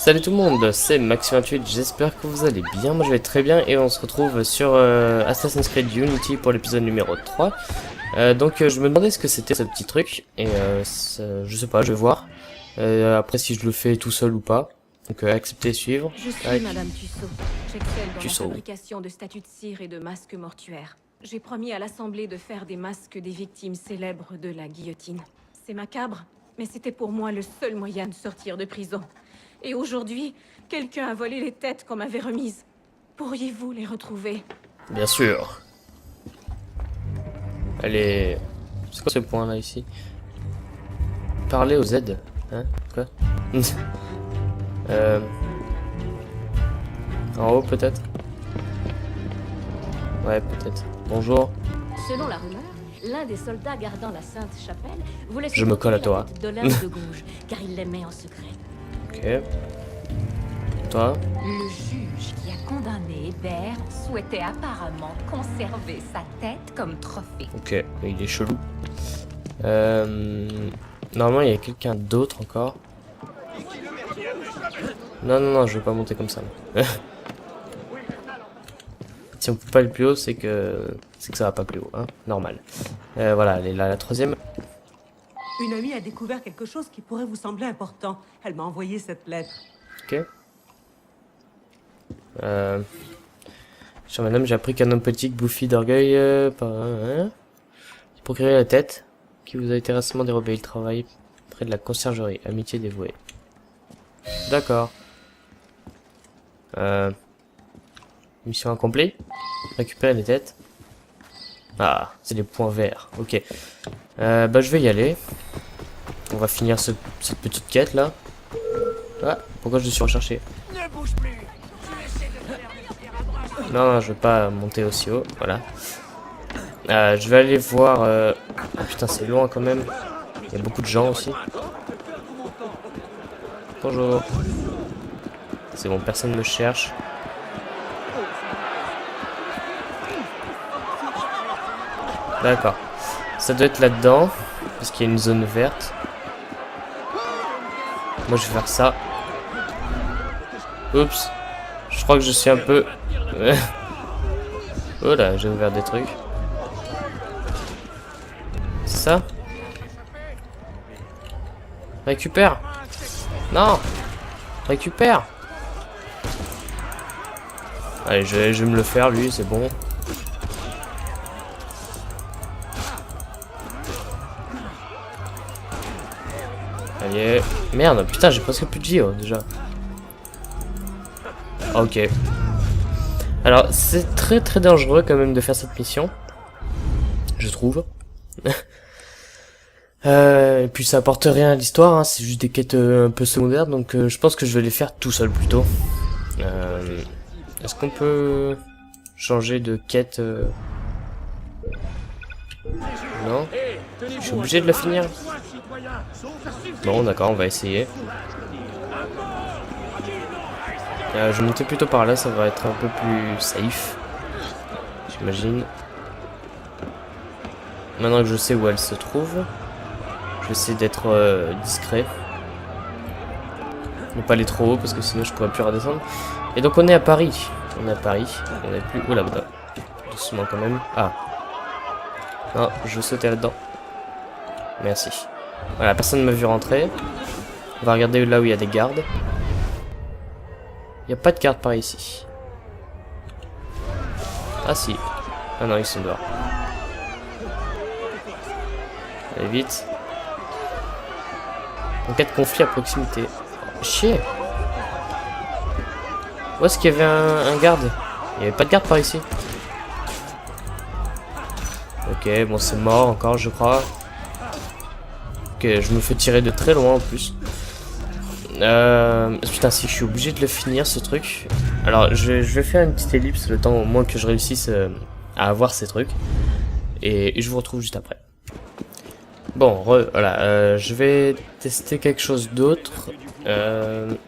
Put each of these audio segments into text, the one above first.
Salut tout le monde, c'est Max28, j'espère que vous allez bien, moi je vais très bien et on se retrouve sur Assassin's Creed Unity pour l'épisode numéro 3. Je me demandais ce que c'était ce petit truc et je sais pas, je vais voir après si je le fais tout seul ou pas. Donc accepter et suivre. Je suis Madame Tussaud. J'excelle dans Tussaud. la fabrication de statues de cire et de masques mortuaires. J'ai promis à l'Assemblée de faire des masques des victimes célèbres de la guillotine. C'est macabre, mais c'était pour moi le seul moyen de sortir de prison. Et aujourd'hui, quelqu'un a volé les têtes qu'on m'avait remises. Pourriez-vous les retrouver? Bien sûr. Allez, c'est quoi ce point là ici? Parler aux Z, hein? Quoi? En haut peut-être? Ouais, peut-être. Bonjour. Selon la rumeur, l'un des soldats gardant la Sainte Chapelle voulait se Je me colle à procurer toi. la tête d'Olympe de Gouges, car il l'aimait en secret. Ok. Toi? Le juge qui a condamné Hébert souhaitait apparemment conserver sa tête comme trophée. Ok, mais il est chelou. Normalement, il y a quelqu'un d'autre encore. Non, je vais pas monter comme ça. Si on peut pas aller plus haut, c'est que ça va pas plus haut, hein. Normal. Voilà, elle est là, la troisième. Une amie a découvert quelque chose qui pourrait vous sembler important. Elle m'a envoyé cette lettre. Ok. Chère madame, j'ai appris qu'un homme politique bouffi d'orgueil qui procurait la tête, qui vous a été récemment dérobé. Il travaille près de la conciergerie. Amitié dévouée. D'accord. Mission accomplie. Récupérer les têtes. Ah, c'est les points verts. Ok. Je vais y aller. On va finir cette petite quête là. Ah, pourquoi je suis recherché? Non, je vais pas monter aussi haut. Voilà. Je vais aller voir. Ah putain, c'est loin quand même. Il y a beaucoup de gens aussi. Bonjour. C'est bon, personne me cherche. D'accord. Ça doit être là-dedans. Parce qu'il y a une zone verte. Moi, je vais faire ça. Oups. Je crois que je suis un peu... Oh là, j'ai ouvert des trucs. C'est ça? Récupère. Non. Récupère. Allez, je vais me le faire, lui, c'est bon. Allez. Merde, putain, j'ai presque plus de vie, déjà. Ok. Alors, c'est très dangereux quand même de faire cette mission. Je trouve. Et puis ça apporte rien à l'histoire, hein, c'est juste des quêtes un peu secondaires, donc je pense que je vais les faire tout seul plutôt. Est-ce qu'on peut changer de quête Non. Je suis obligé de la finir. Bon, d'accord, on va essayer. Je vais monter plutôt par là, ça va être un peu plus safe. J'imagine. Maintenant que je sais où elle se trouve, je vais essayer d'être discret. Ne pas aller trop haut parce que sinon je pourrais plus redescendre. Et donc on est à Paris. On est à Paris. On est plus... Oh là, bah. Doucement quand même. Ah. Non, je vais sauter là-dedans. Merci. Voilà, personne ne m'a vu rentrer. On va regarder là où il y a des gardes. Il n'y a pas de garde par ici. Ah si. Ah non, ils sont dehors. Allez vite. En cas de conflit à proximité. Oh, chier. Où est-ce qu'il y avait un garde? Il n'y avait pas de garde par ici. Ok, bon c'est mort encore je crois. Ok, je me fais tirer de très loin en plus. Putain, si je suis obligé de le finir ce truc. Alors je vais faire une petite ellipse le temps au moins que je réussisse à avoir ces trucs. Et je vous retrouve juste après. Bon, voilà, je vais tester quelque chose d'autre.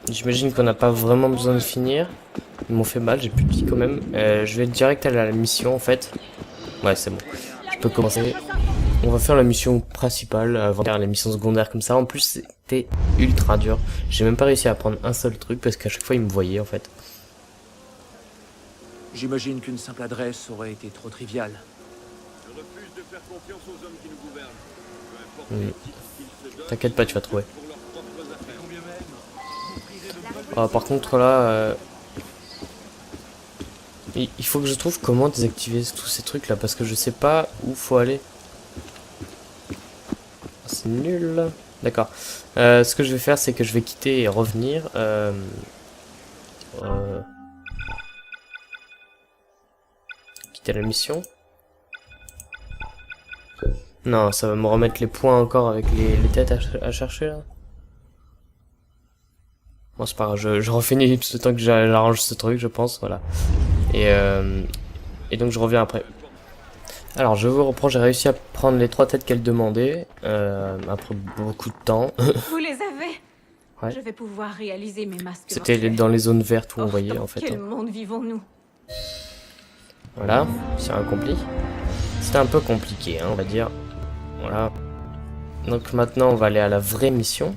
J'imagine qu'on n'a pas vraiment besoin de finir. Ils m'ont fait mal, j'ai plus de vie quand même. Je vais direct aller à la mission en fait. Ouais, c'est bon. Je peux commencer. On va faire la mission principale avant de faire les missions secondaires comme ça. En plus, c'était ultra dur. J'ai même pas réussi à prendre un seul truc parce qu'à chaque fois il me voyait en fait. J'imagine qu'une simple adresse aurait été trop triviale. Je refuse de faire confiance aux hommes qui nous gouvernent. Peu importe les titres qu'ils se donnent, T'inquiète pas, tu vas trouver. pour leurs propres affaires. Par contre là, il faut que je trouve comment désactiver tous ces trucs là parce que je sais pas où faut aller. C'est nul. D'accord. Ce que je vais faire, c'est que je vais quitter et revenir. Quitter la mission. Non, ça va me remettre les points encore avec les têtes à chercher là. Bon, c'est pas grave, je refais une ellipse le temps que j'arrange ce truc, je pense, voilà. Et donc je reviens après. Alors, je vous reprends, j'ai réussi à prendre les 3 têtes qu'elle demandait, après beaucoup de temps. Vous les avez. Ouais. Je vais pouvoir réaliser mes masques. C'était mortuaires. dans les zones vertes où on Oh, voyait dans en fait. Quel Hein. monde vivons-nous? Voilà, c'est accompli. C'était un peu compliqué, hein, on va dire. Voilà. Donc maintenant, on va aller à la vraie mission.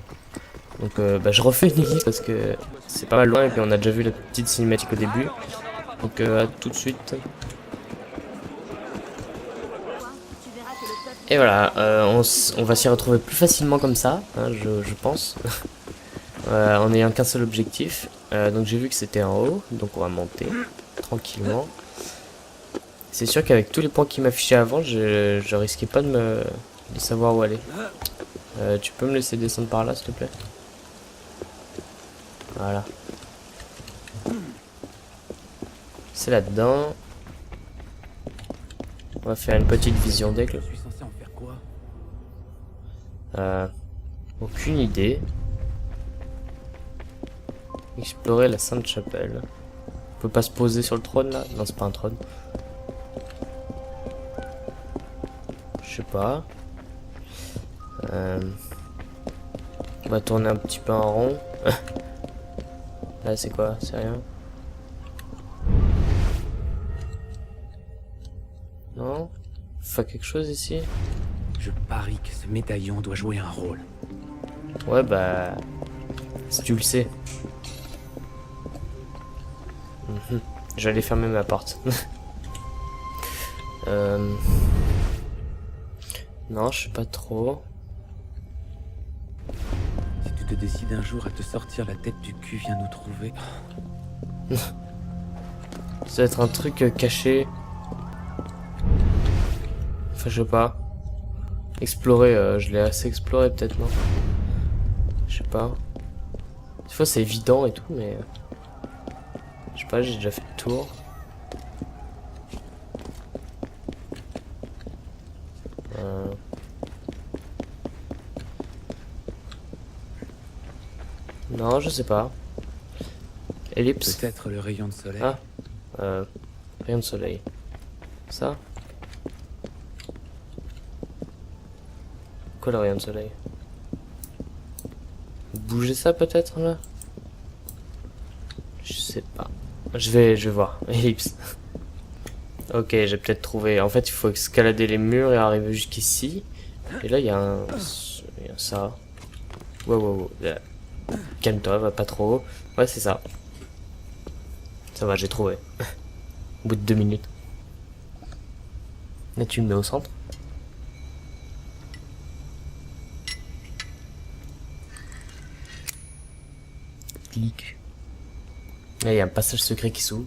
Donc je refais une ellipse parce que c'est pas mal loin et puis on a déjà vu la petite cinématique au début. Donc à tout de suite. Et voilà, on va s'y retrouver plus facilement comme ça, hein, je pense. En ayant qu'un seul objectif. Donc j'ai vu que c'était en haut, donc on va monter tranquillement. C'est sûr qu'avec tous les points qui m'affichaient avant, je risquais pas de savoir où aller. Tu peux me laisser descendre par là, s'il te plaît? Voilà. C'est là-dedans. On va faire une petite vision d'aigle. Je suis censé en faire quoi? Aucune idée. Explorer la Sainte Chapelle. On peut pas se poser sur le trône là? Non, c'est pas un trône. Je sais pas. On va tourner un petit peu en rond. Là, c'est quoi? C'est rien. Non? Faut quelque chose ici? Je parie que ce médaillon doit jouer un rôle. Ouais, bah... si tu le sais. Je vais aller fermer ma porte. Non, je sais pas trop. Si tu te décides un jour à te sortir la tête du cul, viens nous trouver. Ça doit être un truc caché. Enfin, je sais pas. Explorer, je l'ai assez exploré peut-être, non? Je sais pas. Des fois c'est évident et tout, mais... je sais pas, j'ai déjà fait le tour. Non, je sais pas. Ellipse. Peut-être le rayon de soleil. Ah. Rayon de soleil. Ça? Quoi le rayon de soleil? Bouger ça peut-être là? Je sais pas. Je vais voir. Ellipse. Ok, j'ai peut-être trouvé. En fait, il faut escalader les murs et arriver jusqu'ici. Et là, il y a un... il y a ça. Wow. Calme-toi, va pas trop haut. Ouais, c'est ça. Ça va, j'ai trouvé. Au bout de 2 minutes. Là, tu me mets au centre. Clic. Là, il y a un passage secret qui s'ouvre.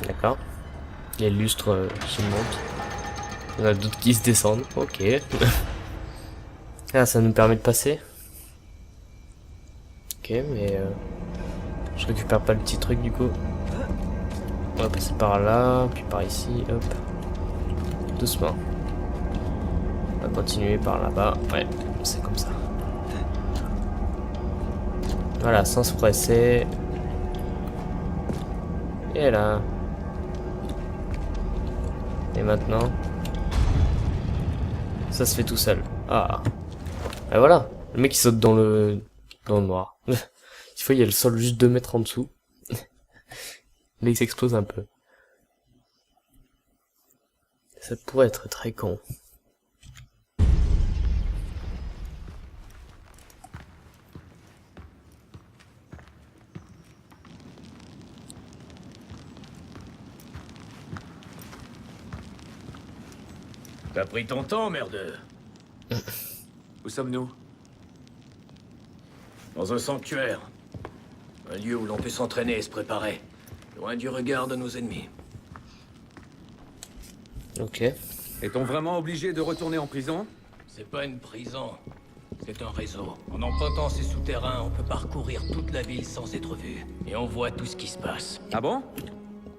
D'accord. Les lustres se montent. Il y en a d'autres qui se descendent. Ok. Ah, ça nous permet de passer. Ok, mais je récupère pas le petit truc du coup. On va passer par là, puis par ici, hop. Doucement. On va continuer par là-bas. Ouais, c'est comme ça. Voilà, sans se presser. Et là. Et maintenant. Ça se fait tout seul. Ah. Et voilà. Le mec il saute dans le noir. Il faut, il y a le sol juste 2 mètres en dessous. Là il s'explose un peu. Ça pourrait être très con. T'as pris ton temps, merdeux. Où sommes-nous? Dans un sanctuaire. Un lieu où l'on peut s'entraîner et se préparer. Loin du regard de nos ennemis. Ok. Est-on vraiment obligé de retourner en prison? C'est pas une prison. C'est un réseau. En empruntant ces souterrains, on peut parcourir toute la ville sans être vu. Et on voit tout ce qui se passe. Ah bon?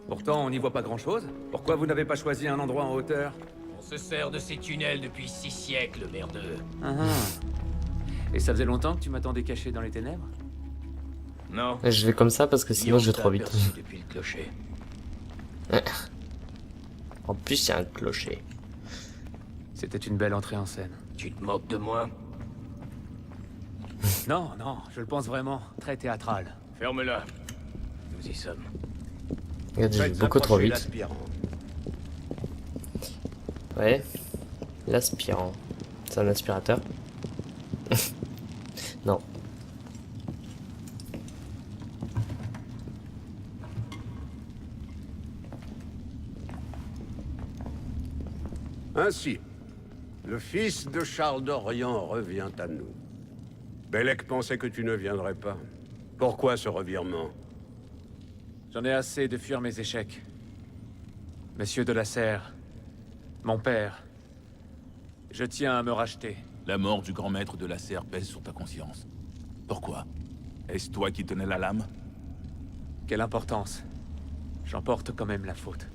Pourtant, on n'y voit pas grand-chose. Pourquoi vous n'avez pas choisi un endroit en hauteur? On se sert de ces tunnels depuis 6 siècles, merdeux. Ah ah. Et ça faisait longtemps que tu m'attendais caché dans les ténèbres? Non. Je vais comme ça parce que sinon je vais trop vite. Aperçu depuis le clocher. En plus, il y a un clocher. C'était une belle entrée en scène. Tu te moques de moi? Non, non, je le pense vraiment. Très théâtral. Ferme-la. Nous y sommes. Regarde, je vais beaucoup trop vite. Ouais. L'aspirant. C'est un aspirateur? Non. Ainsi, le fils de Charles d'Orient revient à nous. Bellec pensait que tu ne viendrais pas. Pourquoi ce revirement? J'en ai assez de fuir mes échecs. Monsieur de la Serre, mon père, je tiens à me racheter. La mort du grand maître de la serre pèse sur ta conscience. Pourquoi? Est-ce toi qui tenais la lame? Quelle importance. J'en porte quand même la faute.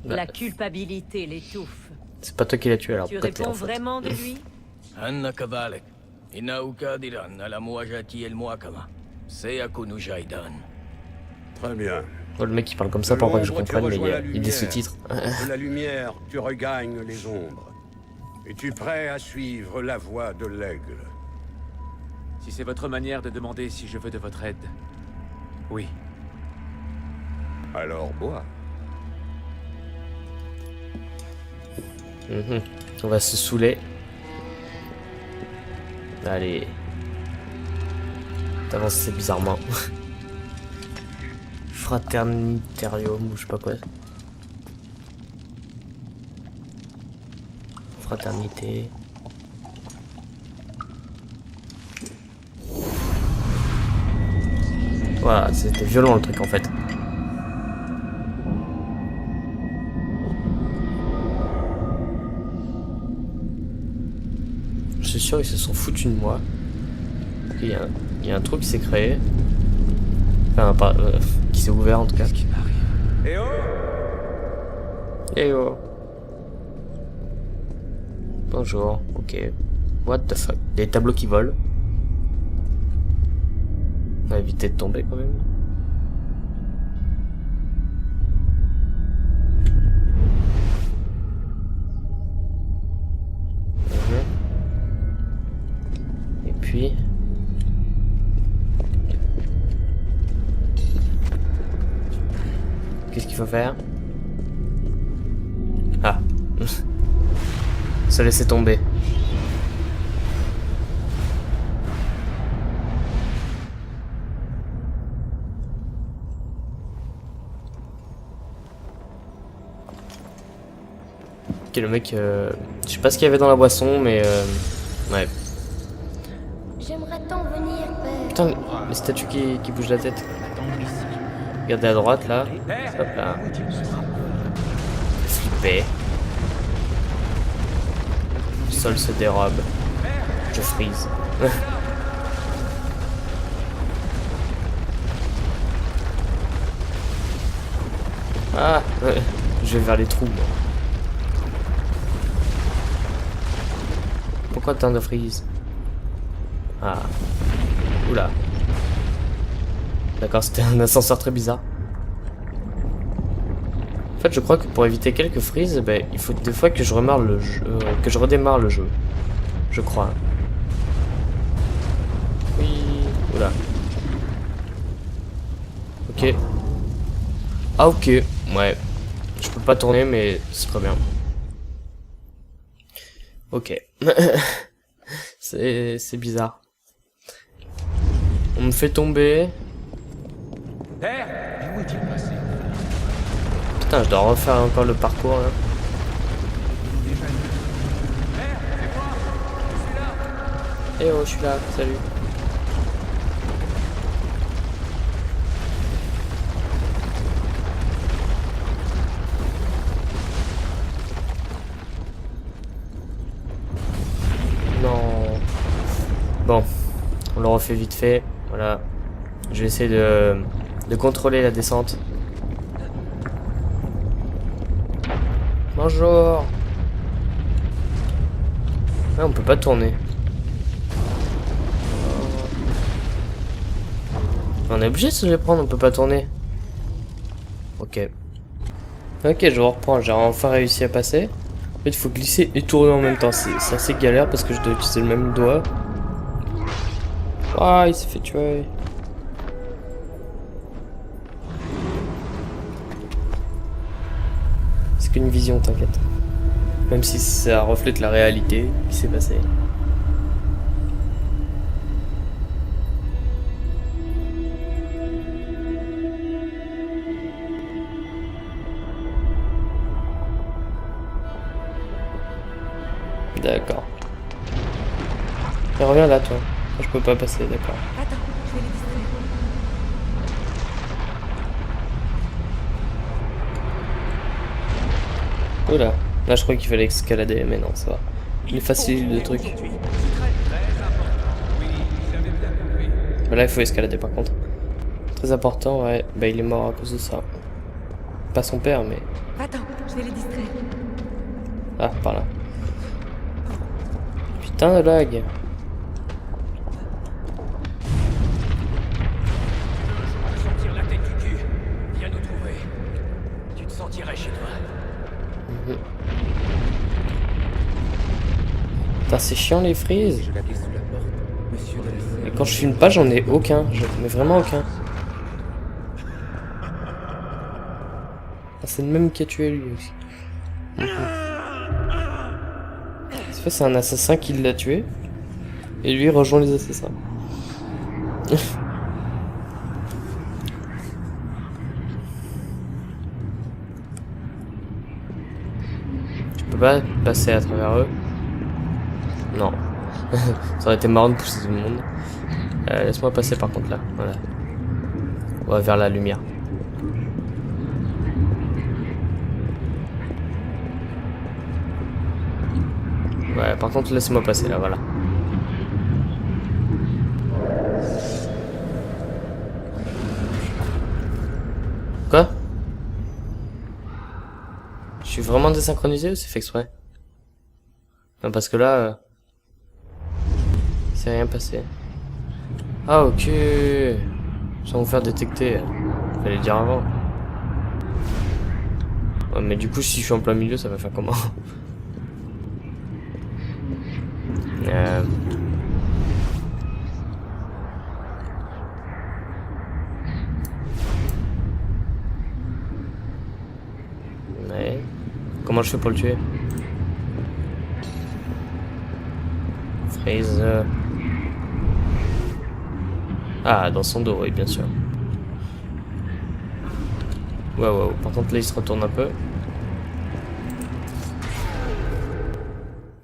La culpabilité l'étouffe. C'est pas toi qui l'as tué alors Tu pourquoi t'es réponds en fait? vraiment de lui? Anna Kavalek. Inauka diran ala muajati el muakama. Seyakunu jaidan. Très bien. Oh, le mec il parle comme ça De pour pas que je l'ombre, tu comprenne, mais rejoins la il dit lumière. sous-titres. De la lumière, tu regagnes les ombres. Es-tu prêt à suivre la voie de l'aigle? Si c'est votre manière de demander si je veux de votre aide, oui. Alors bois. On va se saouler. Allez. T'avances bizarrement. Fraternitarium ou je sais pas quoi. Fraternité. Voilà, c'était violent le truc en fait. Je suis sûr ils se sont foutus de moi. Il y a un trou qui s'est créé. Enfin, pas, qui s'est ouvert en tout cas. Eh oh! Eh oh. Bonjour, ok. What the fuck? Des tableaux qui volent. On va éviter de tomber quand même. Et puis... Qu'est-ce qu'il faut faire? Ah. Se laisser tomber. Ok, le mec, je sais pas ce qu'il y avait dans la boisson, mais ouais. J'aimerais tant venir, père. Putain, les statues qui bougent la tête. Regardez à droite là. Hop là. Flipper. Le sol se dérobe. Je freeze. Ah, ouais. Je vais vers les trous. Moi. Pourquoi tant de freeze? Ah. Oula. D'accord, c'était un ascenseur très bizarre. En fait, je crois que pour éviter quelques freezes, ben, il faut des fois que je redémarre le jeu. Je crois. Oui. Oula. Ok. Ah ok. Ouais. Je peux pas tourner, mais c'est très bien. Ok. C'est bizarre. On me fait tomber. Père, où est-il passé? Putain, je dois refaire encore le parcours là. Père, c'est moi. Je suis là. Eh oh, je suis là, salut. Non. Bon, on le refait vite fait. Voilà. Je vais essayer de contrôler la descente. Bonjour. Ah, on peut pas tourner. On est obligé de se les prendre, on peut pas tourner. Ok. Ok, je reprends, j'ai enfin réussi à passer. En fait, il faut glisser et tourner en même temps. C'est assez galère parce que je dois utiliser le même doigt. Ah, il s'est fait tuer. C'est qu'une vision, t'inquiète. Même si ça reflète la réalité qui s'est passée. D'accord. Et reviens là, toi. Je peux pas passer, d'accord. Attends, je vais les distraire. Oula. Là, je crois qu'il fallait escalader, mais non, ça va. Il facilite le truc. Mais là, il faut escalader par contre. Très important, ouais. Bah, il est mort à cause de ça. Pas son père, mais... Attends, je vais les distraire. Ah, par là. Putain de lag. Sortir la tête du cul. Viens nous trouver. Tu te sentirais chez toi. Putain, c'est chiant les frises. Et quand je filme pas, j'en ai aucun. Mais vraiment aucun. Ah, c'est le même qui a tué lui aussi. C'est un assassin qui l'a tué. Et lui rejoint les assassins. Tu peux pas passer à travers eux. Non. Ça aurait été marrant de pousser tout le monde. Laisse-moi passer par contre là. Voilà. On va vers la lumière. Ouais, par contre, laisse-moi passer là, voilà. Quoi? Je suis vraiment désynchronisé ou c'est fait exprès? Non, parce que là... c'est rien passé. Ah, ok. Sans vous faire détecter. Fallait le dire avant. Ouais, mais du coup, si je suis en plein milieu, ça va faire comment? Ouais. Comment je fais pour le tuer? Freeze. Ah, dans son dos, oui, bien sûr. Ouais. Par contre, là, il se retourne un peu.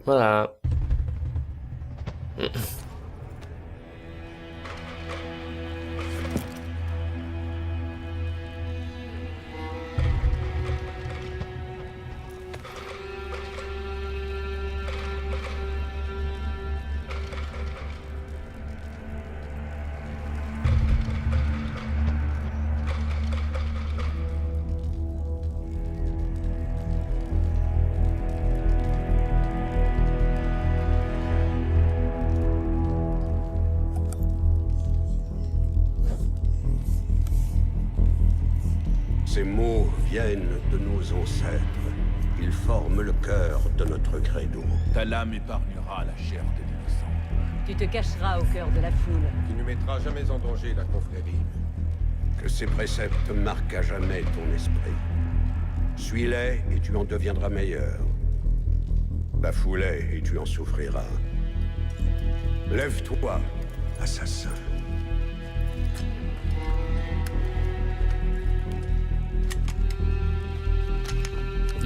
Voilà. Ces mots viennent de nos ancêtres. Ils forment le cœur de notre credo. Ta lame épargnera la chair de l'innocent. Tu te cacheras au cœur de la foule. Tu ne mettras jamais en danger la confrérie. Que ces préceptes marquent à jamais ton esprit. Suis-les et tu en deviendras meilleur. Bafoue-les et tu en souffriras. Lève-toi, assassin.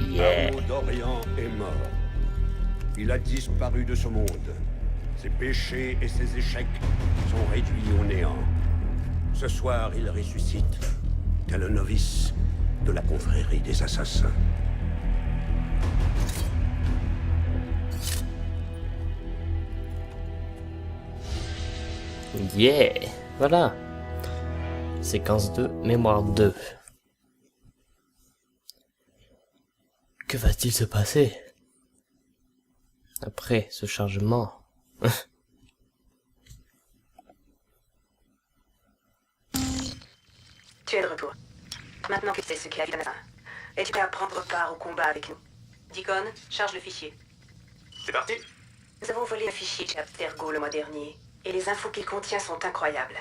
Yeah. Arnaud d'Orient est mort. Il a disparu de ce monde. Ses péchés et ses échecs sont réduits au néant. Ce soir, il ressuscite, tel un novice de la confrérie des assassins. Yeah. Voilà. Séquence 2, mémoire 2. Que va-t-il se passer après ce chargement? Tu es de retour. Maintenant que tu sais ce qu'est la vie d'un assassin, es-tu prêt à prendre part au combat avec nous? Deacon, charge le fichier. C'est parti. Nous avons volé un fichier chez Abstergo le mois dernier, et les infos qu'il contient sont incroyables.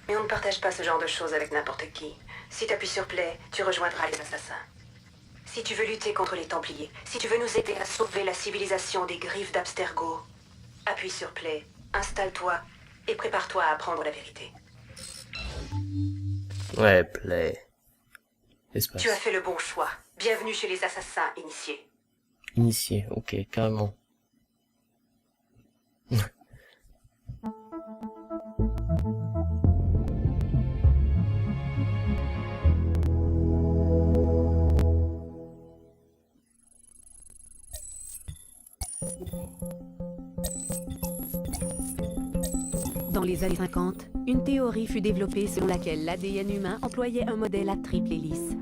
Mais on ne partage pas ce genre de choses avec n'importe qui. Si tu appuies sur Play, tu rejoindras les assassins. Si tu veux lutter contre les Templiers, si tu veux nous aider à sauver la civilisation des griffes d'Abstergo, appuie sur Play, installe-toi et prépare-toi à apprendre la vérité. Ouais, Play. Espace. Tu as fait le bon choix. Bienvenue chez les assassins initiés. Initié, ok, carrément. Dans les années 50, une théorie fut développée selon laquelle l'ADN humain employait un modèle à triple hélice.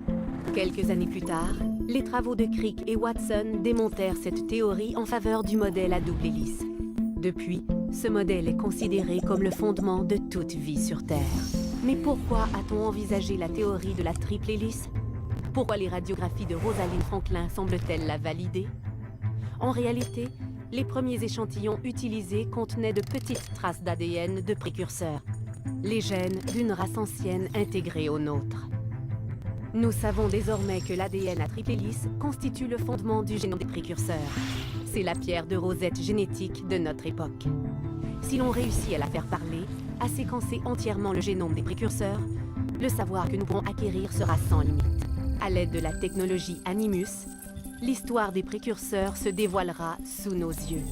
Quelques années plus tard, les travaux de Crick et Watson démontèrent cette théorie en faveur du modèle à double hélice. Depuis, ce modèle est considéré comme le fondement de toute vie sur Terre. Mais pourquoi a-t-on envisagé la théorie de la triple hélice? Pourquoi les radiographies de Rosalind Franklin semblent-elles la valider? En réalité, les premiers échantillons utilisés contenaient de petites traces d'ADN de précurseurs, les gènes d'une race ancienne intégrée aux nôtres. Nous savons désormais que l'ADN à triple hélice constitue le fondement du génome des précurseurs. C'est la pierre de Rosette génétique de notre époque. Si l'on réussit à la faire parler, à séquencer entièrement le génome des précurseurs, le savoir que nous pourrons acquérir sera sans limite. À l'aide de la technologie Animus, l'histoire des précurseurs se dévoilera sous nos yeux.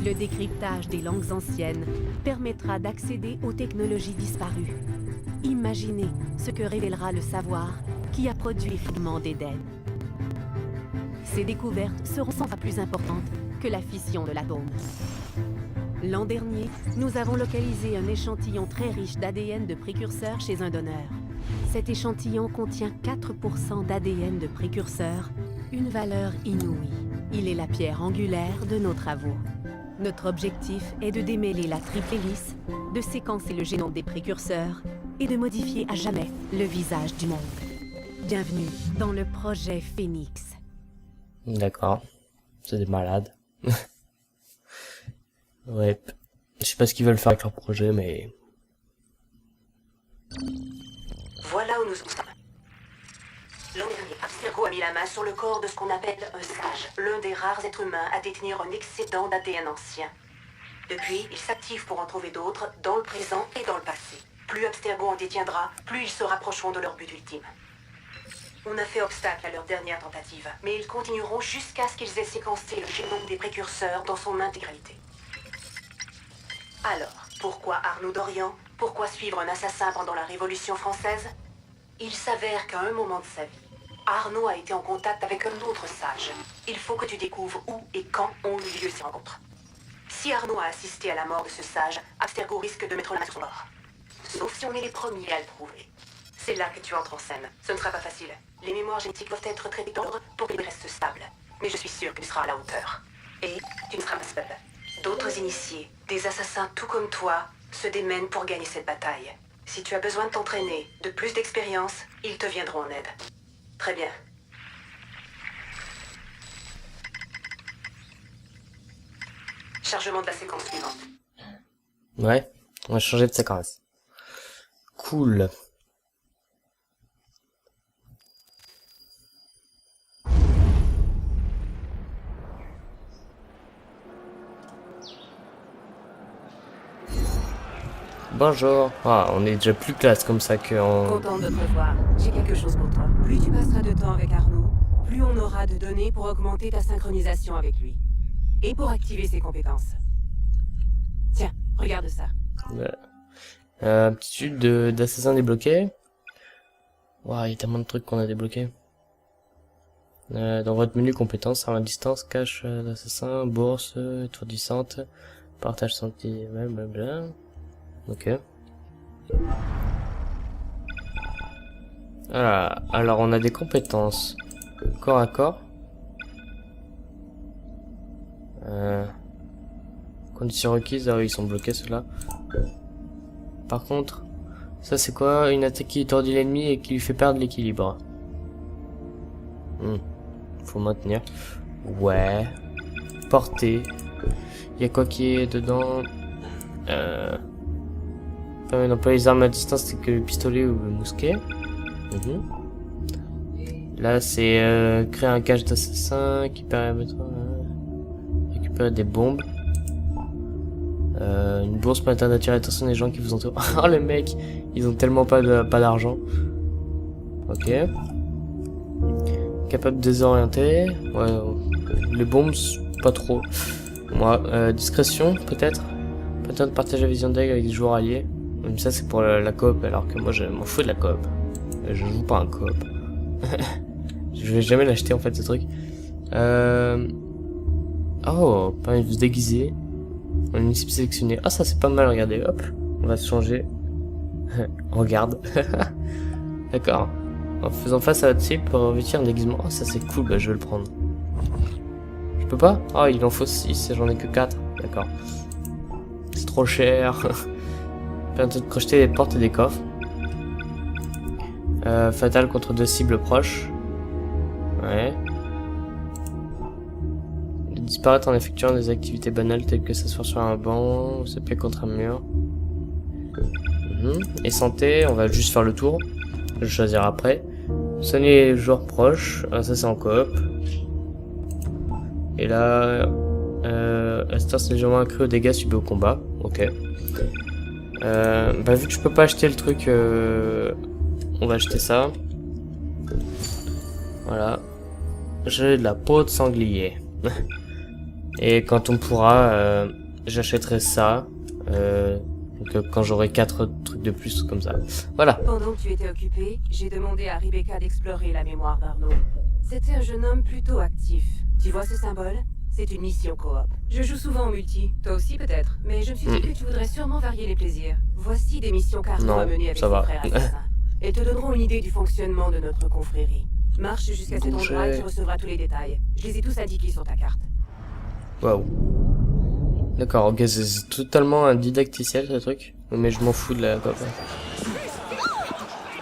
Le décryptage des langues anciennes permettra d'accéder aux technologies disparues. Imaginez ce que révélera le savoir qui a produit les fondements d'Éden. Ces découvertes seront sans doute plus importantes que la fission de l'atome. L'an dernier, nous avons localisé un échantillon très riche d'ADN de précurseurs chez un donneur. Cet échantillon contient 4% d'ADN de précurseurs, une valeur inouïe. Il est la pierre angulaire de nos travaux. Notre objectif est de démêler la triple hélice, de séquencer le génome des précurseurs et de modifier à jamais le visage du monde. Bienvenue dans le projet Phoenix. D'accord. C'est des malades. Ouais. Je sais pas ce qu'ils veulent faire avec leur projet, mais... Voilà où nous en sommes. L'an dernier, Abstergo a mis la main sur le corps de ce qu'on appelle un sage, l'un des rares êtres humains à détenir un excédent d'ADN ancien. Depuis, il s'active pour en trouver d'autres, dans le présent et dans le passé. Plus Abstergo en détiendra, plus ils se rapprocheront de leur but ultime. On a fait obstacle à leur dernière tentative, mais ils continueront jusqu'à ce qu'ils aient séquencé le génome des précurseurs dans son intégralité. Alors, pourquoi Arnaud d'Orient? Pourquoi suivre un assassin pendant la Révolution française? Il s'avère qu'à un moment de sa vie, Arnaud a été en contact avec un autre sage. Il faut que tu découvres où et quand ont eu lieu ces rencontres. Si Arnaud a assisté à la mort de ce sage, Abstergo risque de mettre la main sur son mort. Sauf si on est les premiers à le prouver. C'est là que tu entres en scène. Ce ne sera pas facile. Les mémoires génétiques doivent être traitées d'ordre pour qu'ils restent stables. Mais je suis sûre que tu seras à la hauteur. Et tu ne seras pas seul. D'autres initiés, des assassins tout comme toi, se démènent pour gagner cette bataille. Si tu as besoin de t'entraîner, de plus d'expérience, ils te viendront en aide. Très bien. Chargement de la séquence suivante. Ouais, on va changer de séquence. Cool. Bonjour. Ah, on est déjà plus classe comme ça qu'en... Contente de te revoir. J'ai quelque chose pour toi. Plus tu passeras de temps avec Arnaud, plus on aura de données pour augmenter ta synchronisation avec lui. Et pour activer ses compétences. Tiens, regarde ça. Aptitude d'assassin débloqué. Waouh, il y a tellement de trucs qu'on a débloqués. Dans votre menu compétences, arme à distance, cache d'assassin, bourse, étourdissante, partage santé, blablabla. Ok. Voilà. Alors on a des compétences corps à corps. Conditions requises, ah oui, ils sont bloqués ceux-là. Par contre, ça c'est quoi? Une attaque qui étourdit l'ennemi et qui lui fait perdre l'équilibre. Faut maintenir. Ouais. Portée. Il y a quoi qui est dedans? Permet d'employer les armes à distance telles que le pistolet ou le mousquet. Là c'est créer un cache d'assassin qui permet de récupérer des bombes. Une bourse permettant d'attirer l'attention des gens qui vous entourent. Oh les mecs, ils ont tellement pas d'argent. Ok. Capable de désorienter. Ouais, les bombes, pas trop. Moi, discrétion peut-être. Peut-être partager la vision d'aigle avec des joueurs alliés. Même ça c'est pour la coop, alors que moi je m'en fous de la coop. Je joue pas un coop. Je vais jamais l'acheter en fait ce truc. Oh, permet de se déguiser. On a une cible sélectionnée. Ah ça c'est pas mal, regardez, hop. On va se changer. Regarde. D'accord. En faisant face à votre cible pour revêtir un déguisement. Oh ça c'est cool, bah je vais le prendre. Je peux pas? Oh il en faut 6, j'en ai que 4. D'accord. C'est trop cher. Permet de crocheter des portes et des coffres. Fatal contre 2 cibles proches. Ouais. De disparaître en effectuant des activités banales telles que s'asseoir sur un banc ou s'appuyer contre un mur. Et santé, on va juste faire le tour. Je vais choisir après. Soigner les joueurs proches. Ah, ça c'est en coop. Et là, assistance légèrement accrue aux dégâts subis au combat. Ok. Bah vu que je peux pas acheter le truc, on va acheter ça. Voilà. J'ai de la peau de sanglier. Et quand on pourra, j'achèterai ça. Donc quand j'aurai 4 trucs de plus comme ça. Voilà. Pendant que tu étais occupé, j'ai demandé à Rebecca d'explorer la mémoire d'Arnaud. C'était un jeune homme plutôt actif. Tu vois ce symbole? C'est une mission coop. Je joue souvent en multi, toi aussi peut-être, mais je me suis dit que tu voudrais sûrement varier les plaisirs. Voici des missions qu'Arnaud a menées avec ses frères assassins. Elles te donneront une idée du fonctionnement de notre confrérie. Marche jusqu'à cet endroit et tu recevras tous les détails. Je les ai tous indiqués sur ta carte. Waouh. D'accord, ok, c'est totalement un didacticiel ce truc. Mais je m'en fous de la coop.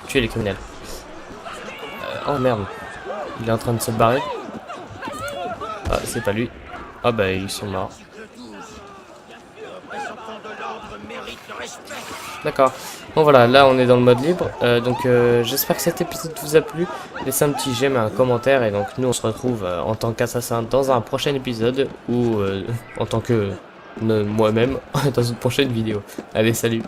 Tuer les criminels. Oh merde. Il est en train de se barrer. Ah, c'est pas lui. Ah bah ils sont morts. D'accord. Bon voilà, là on est dans le mode libre. Donc j'espère que cet épisode vous a plu. Laissez un petit j'aime et un commentaire. Et donc nous on se retrouve en tant qu'assassin dans un prochain épisode. Ou en tant que moi-même dans une prochaine vidéo. Allez, salut.